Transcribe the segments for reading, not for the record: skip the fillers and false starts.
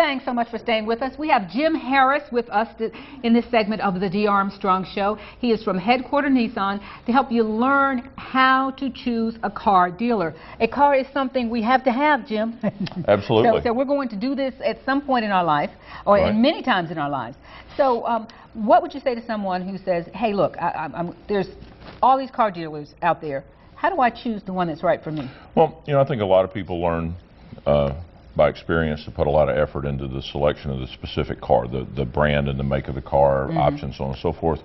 thanks so much for staying with us. We have Jim Harris with us in this segment of the Dee Armstrong Show. He is from Headquarter Nissan to help you learn how to choose a car dealer. A car is something we have to have, Jim. Absolutely. So we're going to do this at some point in our life, or Right. many times in our lives. So what would you say to someone who says, hey, look, there's all these car dealers out there. How do I choose the one that's right for me? Well, you know, I think a lot of people learn by experience to put a lot of effort into the selection of the specific car, the brand and the make of the car, options, so on and so forth.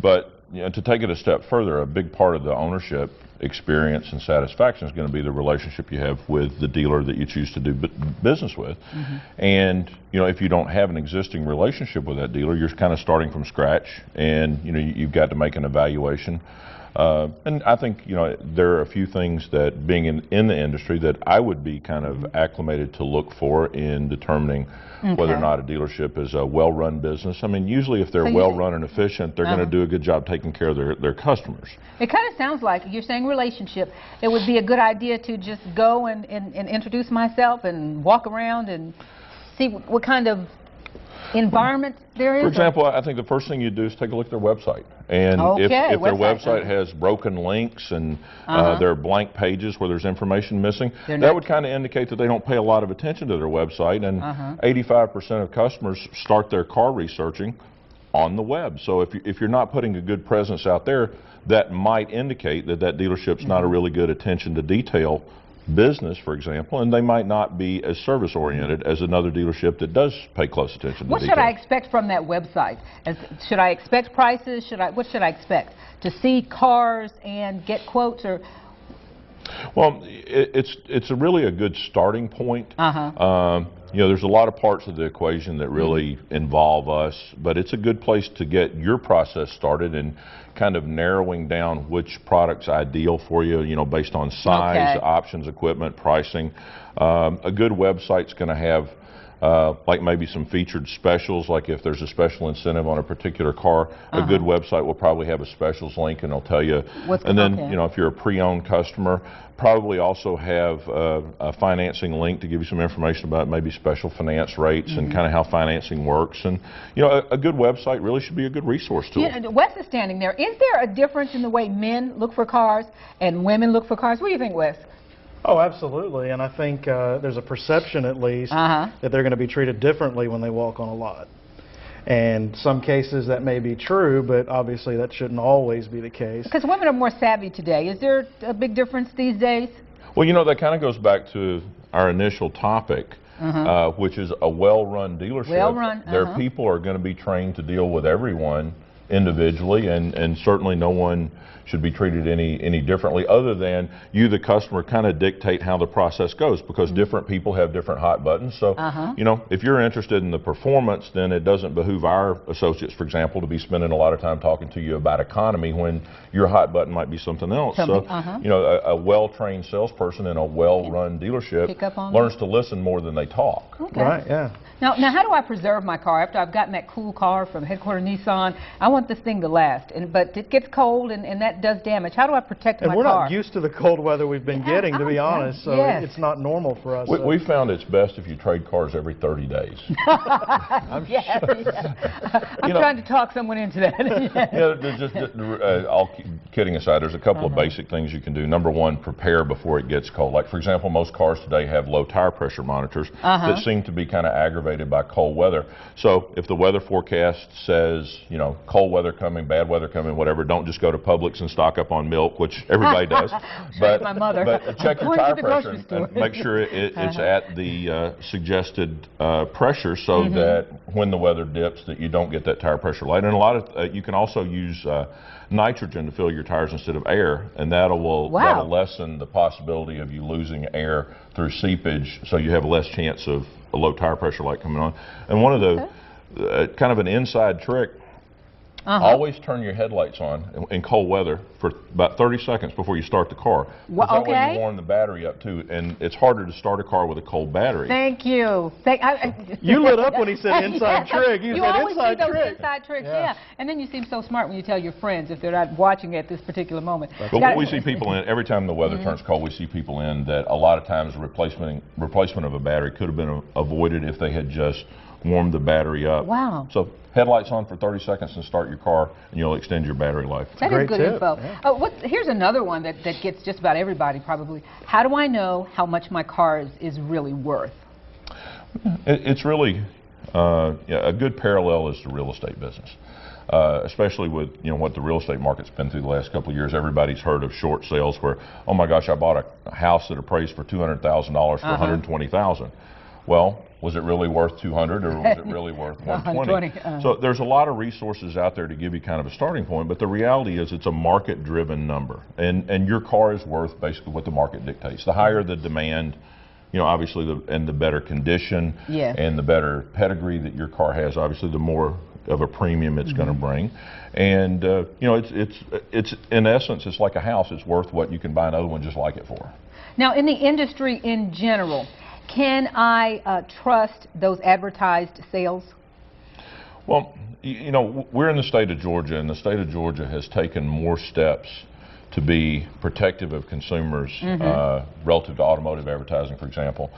But you know, to take it a step further, a big part of the ownership experience and satisfaction is going to be the relationship you have with the dealer that you choose to do business with. And you know, if you don't have an existing relationship with that dealer, you're kind of starting from scratch, and you know, you've got to make an evaluation. And I think, you know, there are a few things that being in the industry that I would be kind of acclimated to look for in determining whether or not a dealership is a well-run business. I mean, usually if they're well-run and efficient, they're going to do a good job taking care of their customers. It kind of sounds like you're saying relationship. It would be a good idea to just go and introduce myself and walk around and see what kind of environment there is? For example, I think the first thing you do is take a look at their website. And if their website has broken links and there are blank pages where there's information missing, that would kind of indicate that they don't pay a lot of attention to their website. And 85% of customers start their car researching on the web. So if you're not putting a good presence out there, that might indicate that that dealership's not a really good attention to detail business, for example, and they might not be as service-oriented as another dealership that does pay close attention to What should I expect from that website? Should I expect prices? What should I expect? To see cars and get quotes? Or well, it's really a good starting point. You know, there's a lot of parts of the equation that really involve us, but it's a good place to get your process started and kind of narrowing down which product's ideal for you, you know, based on size, options, equipment, pricing. A good website's going to have like maybe some featured specials, like if there's a special incentive on a particular car, a good website will probably have a specials link and it'll tell you. And then, you know, if you're a pre-owned customer, probably also have a financing link to give you some information about maybe special finance rates and kind of how financing works. And, you know, a good website really should be a good resource tool. Yeah, Wes is standing there. Is there a difference in the way men look for cars and women look for cars? What do you think, Wes? Oh, absolutely, and I think there's a perception, at least, that they're going to be treated differently when they walk on a lot. And some cases that may be true, but obviously that shouldn't always be the case. Because women are more savvy today. Is there a big difference these days? Well, you know, that kind of goes back to our initial topic, which is a well-run dealership. Well-run, Their people are going to be trained to deal with everyone individually, and certainly no one should be treated any differently, other than you, the customer, kind of dictate how the process goes, because different people have different hot buttons. So, you know, if you're interested in the performance, then it doesn't behoove our associates, for example, to be spending a lot of time talking to you about economy when your hot button might be something else. So, you know, a well-trained salesperson in a well-run dealership learns to listen more than they talk. Right, yeah. Now, how do I preserve my car after I've gotten that cool car from Headquarter Nissan? I want this thing to last, but it gets cold and that does damage. How do I protect my car? And we're not used to the cold weather we've been getting, to be honest, so it's not normal for us. We found it's best if you trade cars every 30 days. I'm trying to talk someone into that. All kidding aside, there's a couple of basic things you can do. Number one, prepare before it gets cold. Like, for example, most cars today have low tire pressure monitors that seem to be kind of aggravated by cold weather. So if the weather forecast says, you know, cold weather coming, bad weather coming, whatever, don't just go to Publix and stock up on milk, which everybody does. But check your tire pressure and make sure it's at the suggested pressure, so that when the weather dips, that you don't get that tire pressure light. And a lot of you can also use nitrogen to fill your tires instead of air, and that'll lessen the possibility of you losing air through seepage, so you have less chance of a low tire pressure light coming on. And one of the kind of an inside trick always turn your headlights on in cold weather for about 30 seconds before you start the car. Well, that way okay. you warm the battery up too, and it's harder to start a car with a cold battery. Thank you. You lit up when he said inside trick. You said always inside do those trick. inside tricks, Yeah. yeah. And then you seem so smart when you tell your friends if they're not watching at this particular moment. But what we see people in, every time the weather turns cold, we see people in that a lot of times the replacement of a battery could have been avoided if they had just warmed the battery up. Wow. So headlights on for 30 seconds and start your car, and you'll extend your battery life. That is Great good tip, info. yeah. Here's another one that gets just about everybody probably. How do I know how much my car is really worth? It's really a good parallel is the real estate business. Especially with what the real estate market's been through the last couple of years. Everybody's heard of short sales where, oh my gosh, I bought a house that appraised for $200,000 for $120,000. Well, was it really worth 200 or was it really worth 120? So there's a lot of resources out there to give you kind of a starting point, but the reality is it's a market-driven number, and your car is worth basically what the market dictates. The higher the demand, obviously, the better condition, yes, and the better pedigree that your car has, obviously, the more of a premium it's going to bring. And it's in essence, it's like a house. It's worth what you can buy another one just like it for. Now, in the industry in general, can I trust those advertised sales? Well, we're in the state of Georgia, and the state of Georgia has taken more steps to be protective of consumers relative to automotive advertising, for example,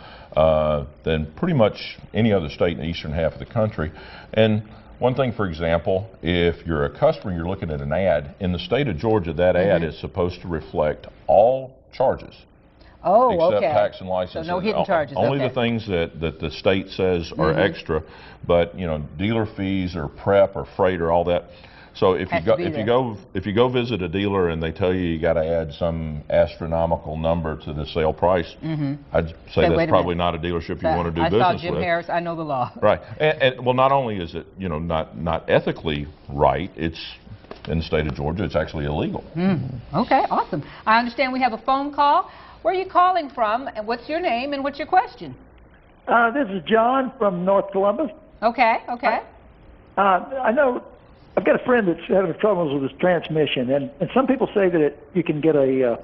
than pretty much any other state in the eastern half of the country. And one thing, for example, if you're a customer, you're looking at an ad, in the state of Georgia, that ad is supposed to reflect all charges. Oh, except okay. tax and license. So no hidden charges. Only okay. the things that the state says are extra, but dealer fees or prep or freight or all that. So if you go visit a dealer and they tell you got to add some astronomical number to the sale price, I'd say that's probably not a dealership you want to do business with. I saw Jim Harris. I know the law. Right. And well, not only is it not ethically right, it's in the state of Georgia, it's actually illegal. Okay, awesome. I understand we have a phone call. Where are you calling from, and what's your name, and what's your question? This is John from North Columbus. Okay. I know I've got a friend that's having troubles with his transmission, and some people say that you can get a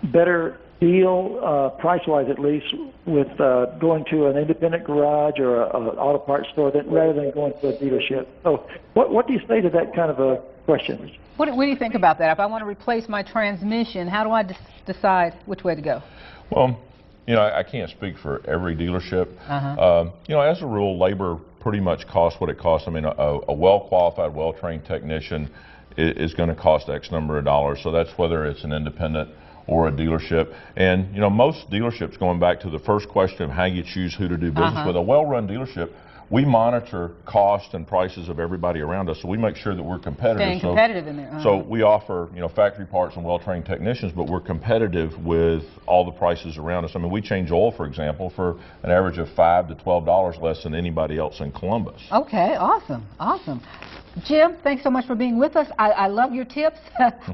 better deal, price-wise at least, with going to an independent garage or an auto parts store rather than going to a dealership. So what do you say to that kind of a question? What do you think about that? If I want to replace my transmission, how do I decide which way to go? Well, I can't speak for every dealership. As a rule, labor pretty much costs what it costs. I mean, a well-qualified, well-trained technician is going to cost X number of dollars. So that's whether it's an independent or a dealership. And, most dealerships, going back to the first question of how you choose who to do business with, a well-run dealership, we monitor cost and prices of everybody around us, so we make sure that we're competitive. Staying competitive in there. So we offer, factory parts and well-trained technicians, but we're competitive with all the prices around us. I mean, we change oil, for example, for an average of $5 to $12 less than anybody else in Columbus. Okay, awesome. Jim, thanks so much for being with us. I love your tips.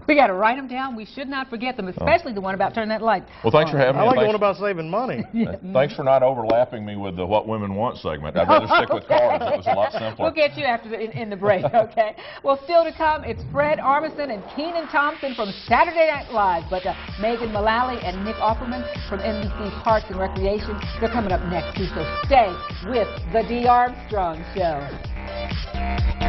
We got to write them down. We should not forget them, especially the one about turning that light. Well, thanks for having me. I like the one about saving money. Thanks for not overlapping me with the What Women Want segment. I'd rather stick with cars. It was a lot simpler. We'll get you after in the break, okay? Well, still to come, it's Fred Armisen and Kenan Thompson from Saturday Night Live, but Megan Mullally and Nick Offerman from NBC's Parks and Recreation, they're coming up next too, so stay with The Dee Armstrong Show. Yeah.